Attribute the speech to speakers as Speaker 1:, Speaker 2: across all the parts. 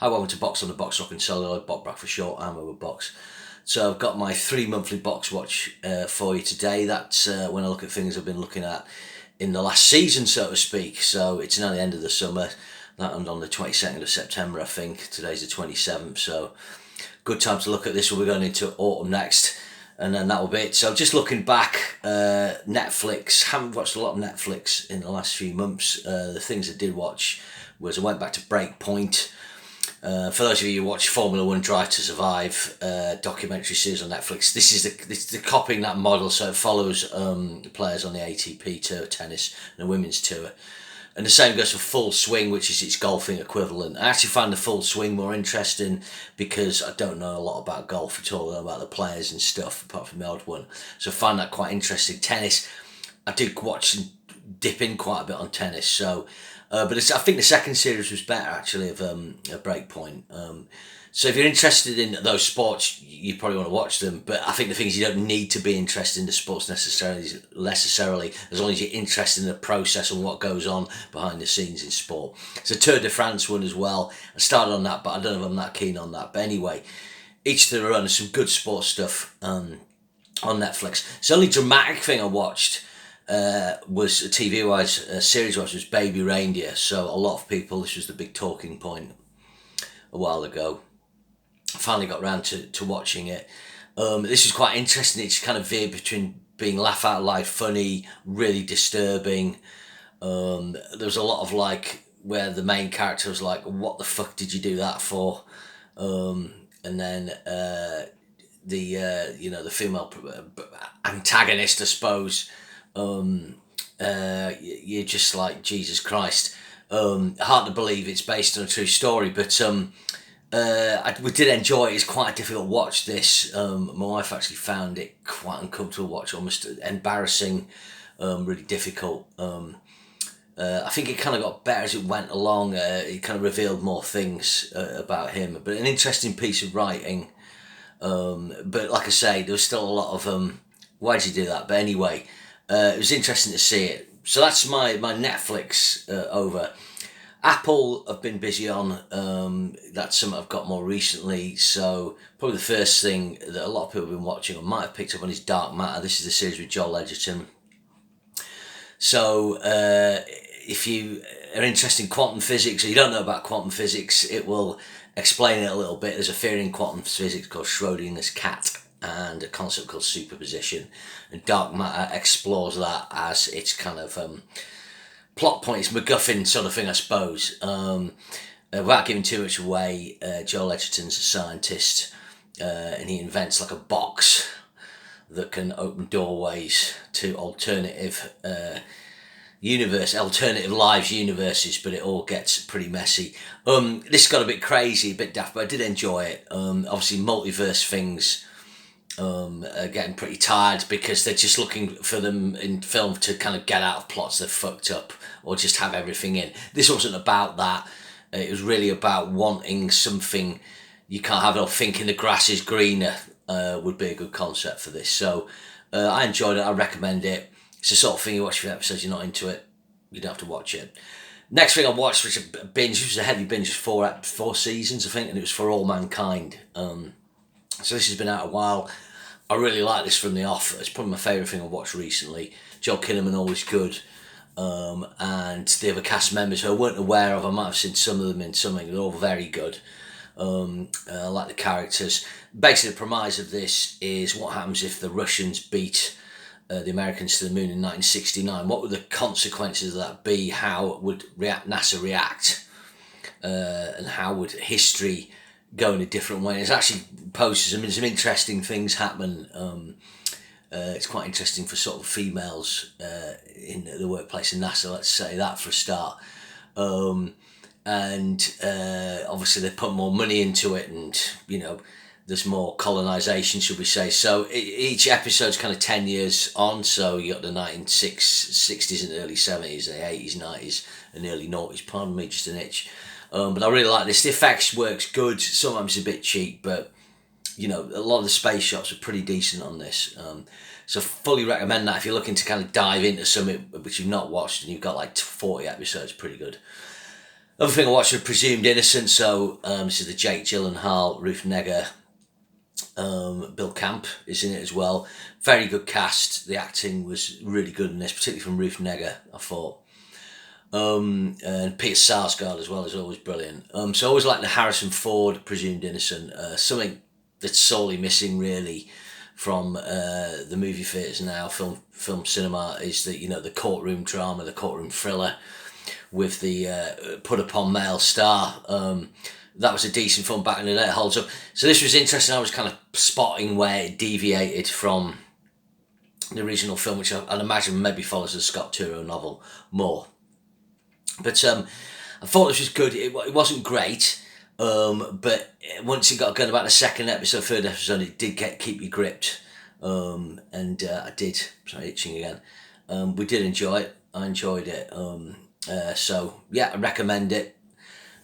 Speaker 1: Hi, welcome to Box on the Box, Rock and Celluloid, Bob Brack for short, I'm over Box. So I've got my 3 monthly box watch for you today. That's when I look at things I've been looking at in the last season, so to speak. So it's now the end of the summer. That happened on the 22nd of September, I think. Today's the 27th, so good time to look at this. We'll be going into autumn next, and then that will be it. So just looking back, Netflix, haven't watched a lot of Netflix in the last few months. The things I did watch was I went back to Breakpoint. For those of you who watch Formula One Drive to Survive documentary series on Netflix, this is the copying that model, so it follows players on the ATP Tour tennis and the women's tour. And the same goes for Full Swing, which is its golfing equivalent. I actually find the Full Swing more interesting because I don't know a lot about golf at all, I know about the players and stuff, apart from the odd one. So I find that quite interesting. Tennis, I did watch and dip in quite a bit on tennis, so... but I think the second series was better, actually, of Breakpoint. So if you're interested in those sports, you probably want to watch them. But I think the thing is, you don't need to be interested in the sports necessarily, as long as you're interested in the process and what goes on behind the scenes in sport. It's a Tour de France one as well. I started on that, but I don't know if I'm that keen on that. But anyway, each to their own. There's some good sports stuff on Netflix. It's the only dramatic thing I watched was TV-wise, series-wise, was Baby Reindeer. So a lot of people, this was the big talking point a while ago. I finally got around to watching it. This was quite interesting. It's kind of veered between being laugh out loud funny, really disturbing. There was a lot of like where the main character was like, what the fuck did you do that for? And then the female antagonist, I suppose, you're just like, Jesus Christ. Hard to believe it's based on a true story, but we did enjoy it. It's quite a difficult watch, this. My wife actually found it quite uncomfortable to watch, almost embarrassing, really difficult. I think it kind of got better as it went along. It kind of revealed more things about him, but an interesting piece of writing. But like I say, there was still a lot of why did you do that? But anyway, it was interesting to see it. So that's my Netflix over. Apple I've been busy on. That's something I've got more recently. So probably the first thing that a lot of people have been watching or might have picked up on is Dark Matter. This is the series with Joel Edgerton. So if you are interested in quantum physics or you don't know about quantum physics, it will explain it a little bit. There's a theory in quantum physics called Schrodinger's cat and a concept called superposition. And Dark Matter explores that as its kind of plot point, it's MacGuffin sort of thing, I suppose. Without giving too much away, Joel Edgerton's a scientist and he invents like a box that can open doorways to alternative lives, universes, but it all gets pretty messy. This got a bit crazy, a bit daft, but I did enjoy it. Obviously, multiverse things are getting pretty tired because they're just looking for them in film to kind of get out of plots they've fucked up or just have everything in. This wasn't about that. It was really about wanting something you can't have, or thinking the grass is greener would be a good concept for this. So I enjoyed it. I recommend it. It's the sort of thing you watch a few episodes, you're not into it, you don't have to watch it. Next thing I watched, which a binge, which was a heavy binge, was four seasons, I think, and it was For All Mankind. So this has been out a while. I really like this from the off. It's probably my favourite thing I've watched recently. Joel Kinnaman, always good. And the other cast members who I weren't aware of, I might have seen some of them in something, they're all very good. I like the characters. Basically, the premise of this is what happens if the Russians beat the Americans to the moon in 1969. What would the consequences of that be? How would NASA react? And how would history go in a different way? It's actually poses some interesting things happen. It's quite interesting for sort of females in the workplace in NASA, let's say that for a start. And obviously they put more money into it, and there's more colonisation, should we say. So each episode's kind of 10 years on, so you got the 1960s and early 70s, the 80s, 90s and early 90s, pardon me, just an itch. But I really like this. The effects works good, sometimes a bit cheap, but a lot of the space shots are pretty decent on this. So fully recommend that if you're looking to kind of dive into something which you've not watched and you've got like 40 episodes, pretty good. Other thing I watched was Presumed Innocent. So this is the Jake Gyllenhaal, Ruth Negga, Bill Camp is in it as well. Very good cast. The acting was really good in this, particularly from Ruth Negga, I thought. And Peter Sarsgaard as well is always brilliant. So I always like the Harrison Ford Presumed Innocent. Something that's sorely missing really from the movie theatres now, film cinema, is that, you know, the courtroom drama, the courtroom thriller with the put upon male star. That was a decent film back in the day. It holds up. So this was interesting. I was kind of spotting where it deviated from the original film, which I'd imagine maybe follows the Scott Turow novel more. But I thought this was good. It wasn't great, but once it got going about the second episode, third episode, it did keep you gripped. And I did. Sorry, itching again. We did enjoy it. I enjoyed it. So yeah, I recommend it.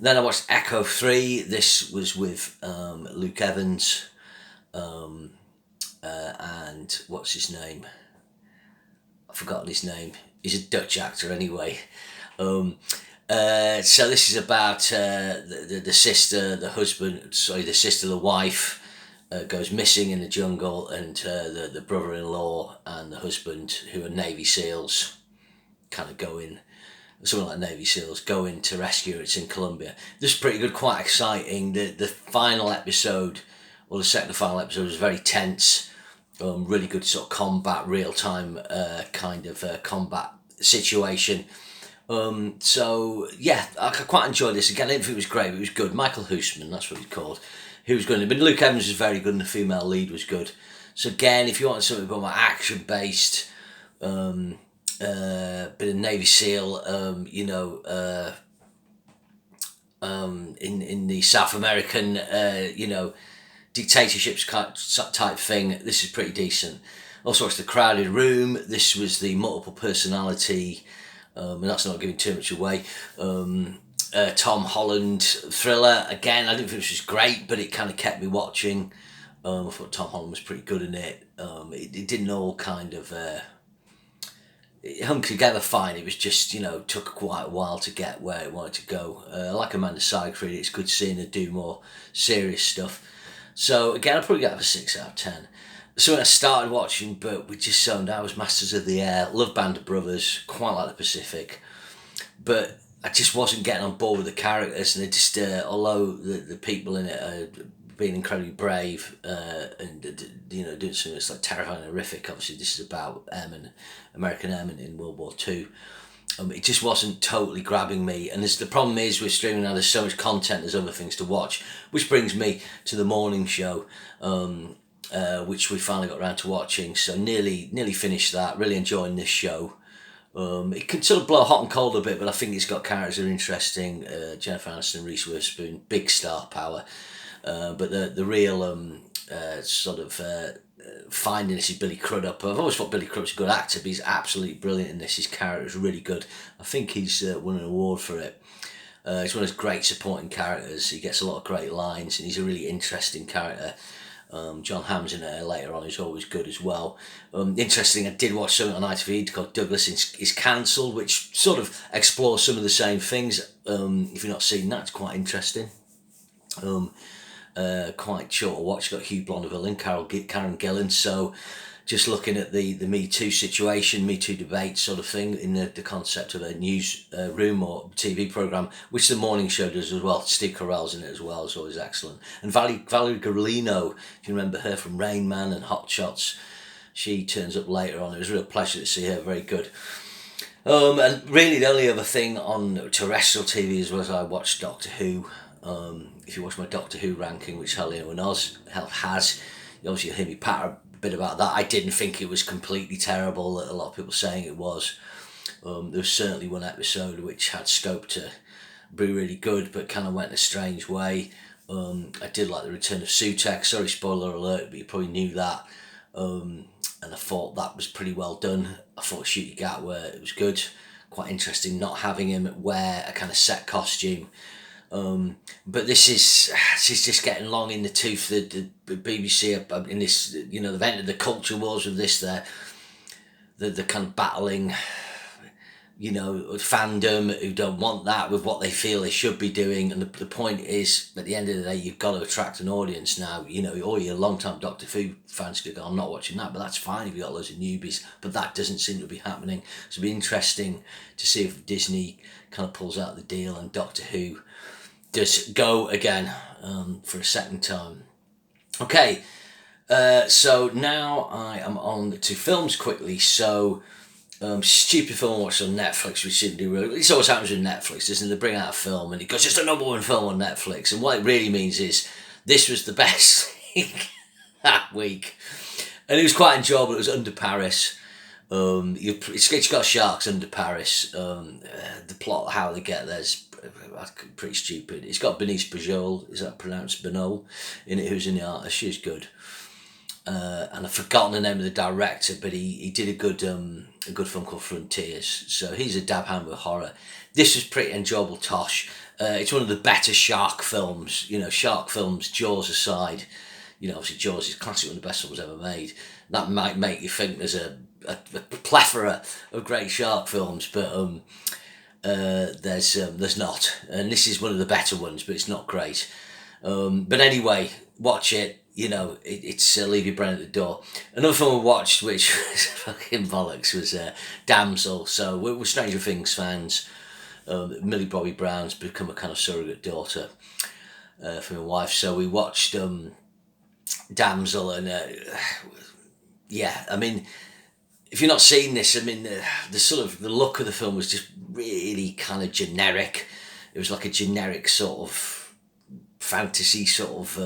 Speaker 1: Then I watched Echo 3. This was with Luke Evans and what's his name? I've forgotten his name. He's a Dutch actor anyway. So this is about the sister, the husband, sorry, the sister, the wife goes missing in the jungle, and the brother-in-law and the husband, who are Navy SEALs, kind of go in. Something like Navy SEALs go in to rescue her. It's in Colombia. This is pretty good, quite exciting. The final episode, or the second to final episode, was very tense. Really good sort of combat, real time kind of combat situation. So yeah, I quite enjoyed this. Again, I didn't think it was great, but it was good. Michael Huisman, that's what he's called. He was good. But Luke Evans was very good, and the female lead was good. So again, if you want something more action based, bit of Navy SEAL, in the South American, dictatorships type thing, this is pretty decent. Also watched The Crowded Room. This was the multiple personality, and that's not giving too much away, Tom Holland thriller. Again, I didn't think this was great, but it kind of kept me watching. I thought Tom Holland was pretty good in it. It didn't all kind of... it hung together fine. It was just, took quite a while to get where it wanted to go. I like Amanda Seyfried. It's good seeing her do more serious stuff. So again, I'll probably get it a 6 out of 10. So when I started watching, but we just zoned out, was Masters of the Air. Love Band of Brothers. Quite like the Pacific. But I just wasn't getting on board with the characters, and they just, although the people in it are being incredibly brave and doing something that's like terrifying and horrific. Obviously, this is about American airmen in World War II. It just wasn't totally grabbing me, and the problem is with streaming now, there's so much content, there's other things to watch, which brings me to the morning show, which we finally got around to watching. So nearly finished that. Really enjoying this show. It can sort of blow hot and cold a bit, but I think it's got characters that are interesting. Jennifer Aniston, Reese Witherspoon, big star power. But the real finding this is Billy Crudup. I've always thought Billy Crudup's a good actor, but he's absolutely brilliant in this. His character is really good. I think he's won an award for it. He's one of those great supporting characters. He gets a lot of great lines, and he's a really interesting character. John Hamm's in it later on, who's always good as well. Interesting, I did watch something on ITV called Douglas is Cancelled, which sort of explores some of the same things. If you've not seen that, it's quite interesting. Quite short to watch. Got Hugh Blondeville and Karen Gillan. So just looking at the Me Too situation, Me Too debate sort of thing, in the concept of a news room or TV programme, which the morning show does as well. Steve Carell's in it as well. It's always excellent. And Valerie Garlino, if you remember her from Rain Man and Hot Shots, she turns up later on. It was a real pleasure to see her. Very good. And really the only other thing on terrestrial TV as well as I watched Doctor Who. If you watch my Doctor Who ranking, which Helena and Oz has, you obviously hear me patter a bit about that. I didn't think it was completely terrible. A lot of people saying it was. There was certainly one episode which had scope to be really good, but kind of went a strange way. I did like the return of Sutek. Sorry, spoiler alert, but you probably knew that. And I thought that was pretty well done. I thought Shooty Gatwa, it was good. Quite interesting not having him wear a kind of set costume. But this is just getting long in the tooth. The BBC in this, they've entered the culture wars with this. The kind of battling fandom who don't want that with what they feel they should be doing. And the point is, at the end of the day, you've got to attract an audience now. All your long-time Doctor Who fans could go, I'm not watching that, but that's fine if you've got loads of newbies. But that doesn't seem to be happening. So it'll be interesting to see if Disney kind of pulls out the deal and Doctor Who does go again for a second time. Okay, so now I am on to films quickly. So, stupid film I watched on Netflix, which didn't do really. This always happens with Netflix, isn't it? They bring out a film and it goes, it's the number one film on Netflix. And what it really means is this was the best thing that week. And it was quite enjoyable. It was Under Paris. It's got sharks under Paris. The plot, how they get there, is pretty stupid. It's got Benice Bajol, is that pronounced Benol, in it, who's in the artist. She's good. And I've forgotten the name of the director, but he did a good film called Frontiers. So he's a dab hand with horror. This was pretty enjoyable tosh. It's one of the better shark films. Shark films, Jaws aside. Obviously Jaws is classic, one of the best films ever made. That might make you think there's a plethora of great shark films, but there's not. And this is one of the better ones, but it's not great. But anyway, watch it. It's leave your brain at the door. Another film I watched, which was fucking bollocks, was Damsel. So we're Stranger Things fans. Millie Bobby Brown's become a kind of surrogate daughter for my wife. So we watched Damsel, and I mean, if you're not seeing this, I mean, the sort of the look of the film was just really kind of generic. It was like a generic sort of fantasy sort of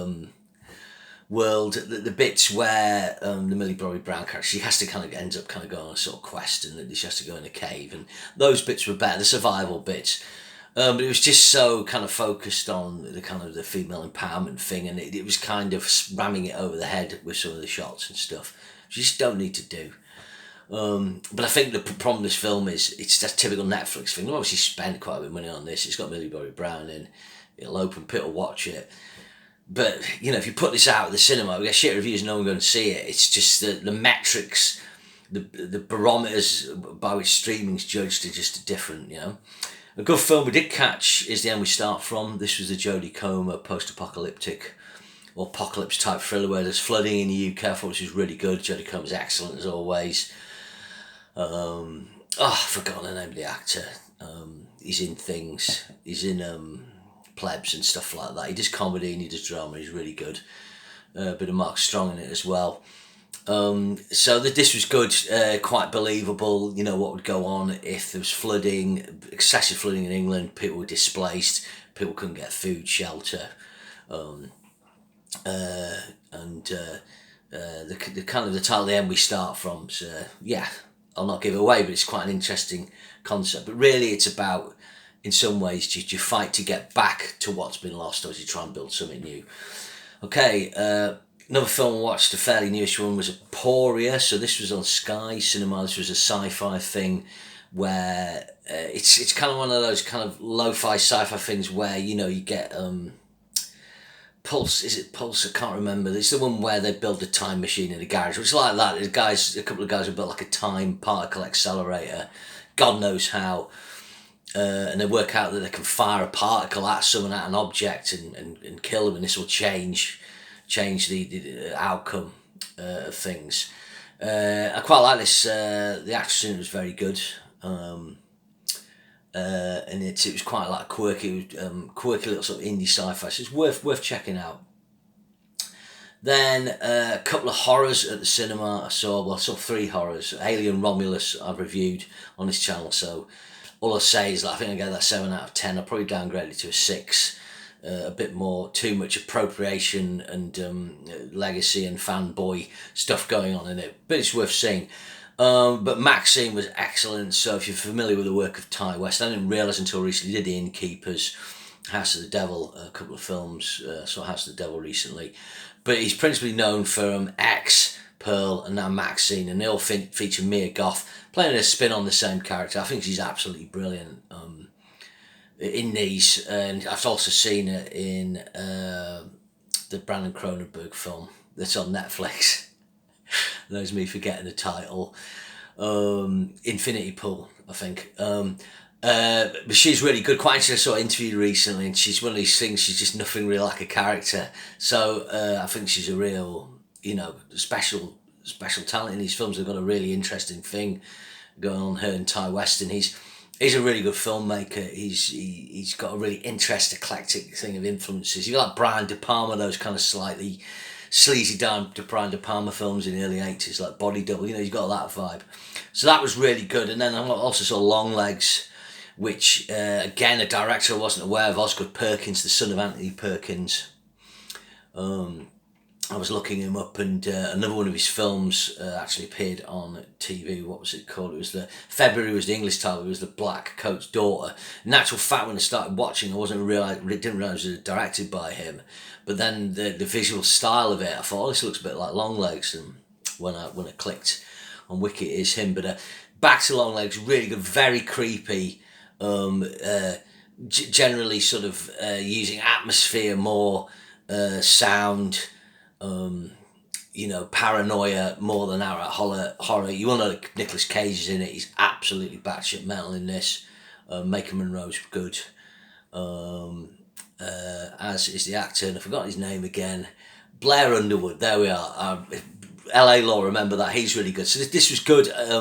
Speaker 1: world. The bits where the Millie Bobby Brown character, she has to ends up going on a sort of quest, and she has to go in a cave, and those bits were better, the survival bits. But it was just so kind of focused on the female empowerment thing, and it was kind of ramming it over the head with some of the shots and stuff. You just don't need to do. But I think the problem with this film is it's that typical Netflix thing. They obviously spent quite a bit of money on this. It's got Millie Bobby Brown in. It'll open, people will watch it. But, if you put this out at the cinema, we get shit reviews, no one going to see it. It's just the metrics, the barometers by which streaming's judged are just different, A good film we did catch is The End We Start From. This was the Jodie Comer post-apocalyptic or apocalypse-type thriller where there's flooding in the UK. I thought this was really good. Jodie Comer's excellent as always. I've forgotten the name of the actor. He's in things. He's in Plebs and stuff like that. He does comedy and he does drama. He's really good. A bit of Mark Strong in it as well. So this was good, quite believable. What would go on if there was flooding, excessive flooding in England. People were displaced. People couldn't get food, shelter, and the kind of the title, The End We Start From. So I'll not give it away, but it's quite an interesting concept. But really, it's about, in some ways, do you fight to get back to what's been lost, or do you try and build something new? Okay, another film I watched, a fairly newish one, was Aporia. So this was on Sky Cinema. This was a sci-fi thing where it's kind of one of those kind of lo-fi sci-fi things where, you get... Pulse, is it Pulse? I can't remember. It's the one where they build a time machine in a garage. It's like that. A couple of guys have built like a time particle accelerator, God knows how, and they work out that they can fire a particle at someone, at an object, and kill them, and this will change the outcome of things. I quite like this. The actress in it was very good. And it was quite like quirky little sort of indie sci-fi, so it's worth checking out. Then a couple of horrors at the cinema. I saw 3 horrors. Alien Romulus I've reviewed on this channel, so all I say is that I think I gave that 7 out of 10. I'll probably downgrade it to a 6. A bit more, too much appropriation and legacy and fanboy stuff going on in it, but it's worth seeing. But Maxine was excellent. So if you're familiar with the work of Ty West, I didn't realise until recently, he did The Innkeepers, House of the Devil, a couple of films. Saw House of the Devil recently, but he's principally known for X, Pearl, and now Maxine, and they all feature Mia Goth playing a spin on the same character. I think she's absolutely brilliant in these, and I've also seen her in the Brandon Cronenberg film that's on Netflix. There's me forgetting the title. Infinity Pool, I think. But she's really good. Quite interesting. I saw an interview recently, and she's one of these things. She's just nothing really like a character. So I think she's a real, special talent in these films. They've got a really interesting thing going on. Her and Ty Weston. He's a really good filmmaker. He's got a really interesting, eclectic thing of influences. You like Brian De Palma, those kind of slightly sleazy down to Brian De Palma films in the early 80s, like Body Double. He's got that vibe. So that was really good. And then I also saw Long Legs, which again, a director I wasn't aware of, Osgood Perkins, the son of Anthony Perkins. I was looking him up, and another one of his films actually appeared on TV. What was it called? It was February was the English title. It was The Black Coat's Daughter. In actual fact, when I started watching, I didn't realize it was directed by him. But then the visual style of it, I thought, this looks a bit like Long Legs. And when I clicked on Wiki, it is him. But back to Long Legs, really good, very creepy. Generally, sort of using atmosphere more, sound. Paranoia more than outright horror. You will know that Nicolas Cage is in it. He's absolutely batshit mental in this. Maker Monroe's good. As is the actor, and I forgot his name again. Blair Underwood. There we are. LA Law, remember that. He's really good. So this was good. I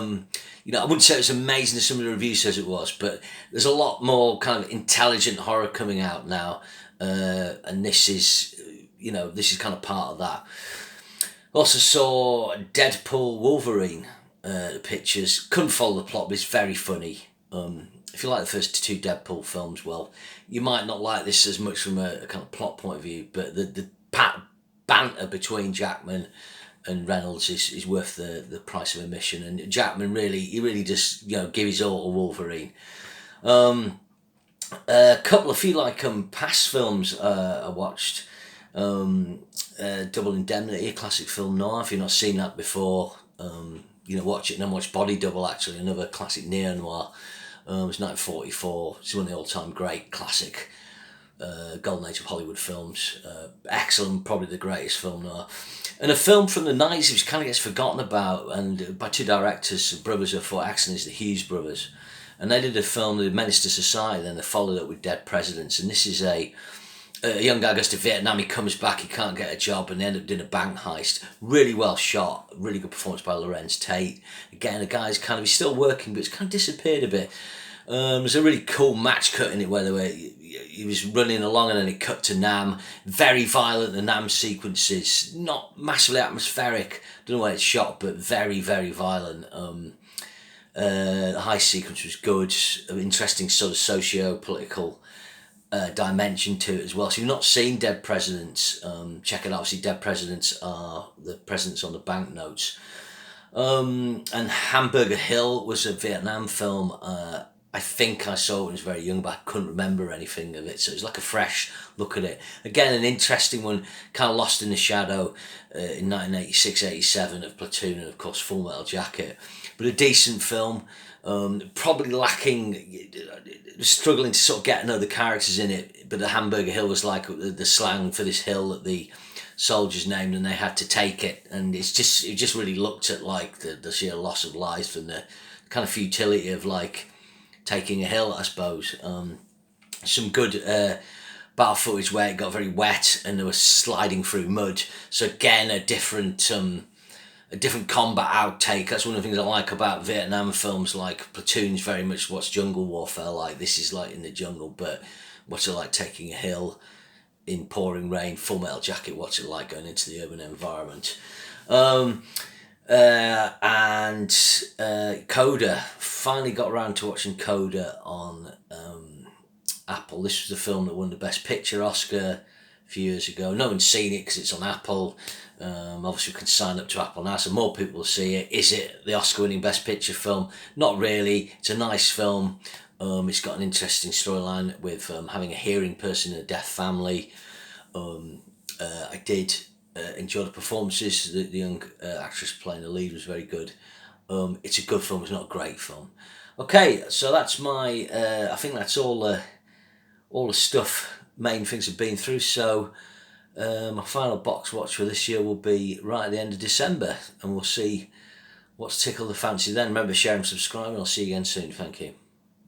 Speaker 1: wouldn't say it was amazing as some of the review says it was, but there's a lot more kind of intelligent horror coming out now. And this is kind of part of that. Also saw Deadpool Wolverine pictures. Couldn't follow the plot, but it's very funny. If you like the first two Deadpool films, well, you might not like this as much from a kind of plot point of view, but the banter between Jackman and Reynolds is worth the price of admission. And Jackman really just give his all to Wolverine. A few past films I watched. Double Indemnity, a classic film noir. If you've not seen that before, watch it. And then watch Body Double, actually, another classic neo-noir. It's 1944. It's one of the all-time great classic golden age of Hollywood films. Excellent, probably the greatest film noir. And a film from the 90s which kind of gets forgotten about, and by two directors, brothers who I thought excellent, is the Hughes brothers. And they did a film, The Menace to Society, then they followed it with Dead Presidents. And this is a young guy goes to Vietnam, he comes back, he can't get a job, and they end up doing a bank heist. Really well shot, really good performance by Lorenz Tate. Again, the guy's he's still working, but it's kind of disappeared a bit. There's a really cool match cut in it where he was running along and then it cut to Nam. Very violent, the Nam sequences, not massively atmospheric. Don't know where it's shot, but very, very violent. The heist sequence was good, an interesting sort of socio-political dimension to it as well. So if you've not seen Dead Presidents, check it out. Obviously, Dead Presidents are the presidents on the banknotes. And Hamburger Hill was a Vietnam film. I think I saw it when I was very young, but I couldn't remember anything of it. So it was like a fresh look at it. Again, an interesting one, kind of lost in the shadow in 1986-87 of Platoon and, of course, Full Metal Jacket. But a decent film. Probably lacking, struggling to sort of get to know the characters in it, but the Hamburger Hill was like the slang for this hill that the soldiers named, and they had to take it, and it just really looked at like the sheer loss of life and the kind of futility of like taking a hill, I suppose. Some good battle footage where it got very wet and they were sliding through mud, so again a different combat outtake. That's one of the things I like about Vietnam films. Like Platoon's very much what's jungle warfare like. This is like in the jungle, but what's it like taking a hill in pouring rain? Full Metal Jacket, what's it like going into the urban environment? And Coda. Finally got around to watching Coda on Apple. This was the film that won the Best Picture Oscar a few years ago. No one's seen it because it's on Apple. Obviously, we can sign up to Apple now, so more people will see it. Is it the Oscar-winning Best Picture film? Not really. It's a nice film. It's got an interesting storyline with having a hearing person in a deaf family. I did enjoy the performances. The young actress playing the lead was very good. It's a good film. It's not a great film. Okay, so that's my. I think that's all the stuff. Main things I've been through. So. My final box watch for this year will be right at the end of December, and we'll see what's tickled the fancy then. Remember, share and subscribe, and I'll see you again soon. Thank you.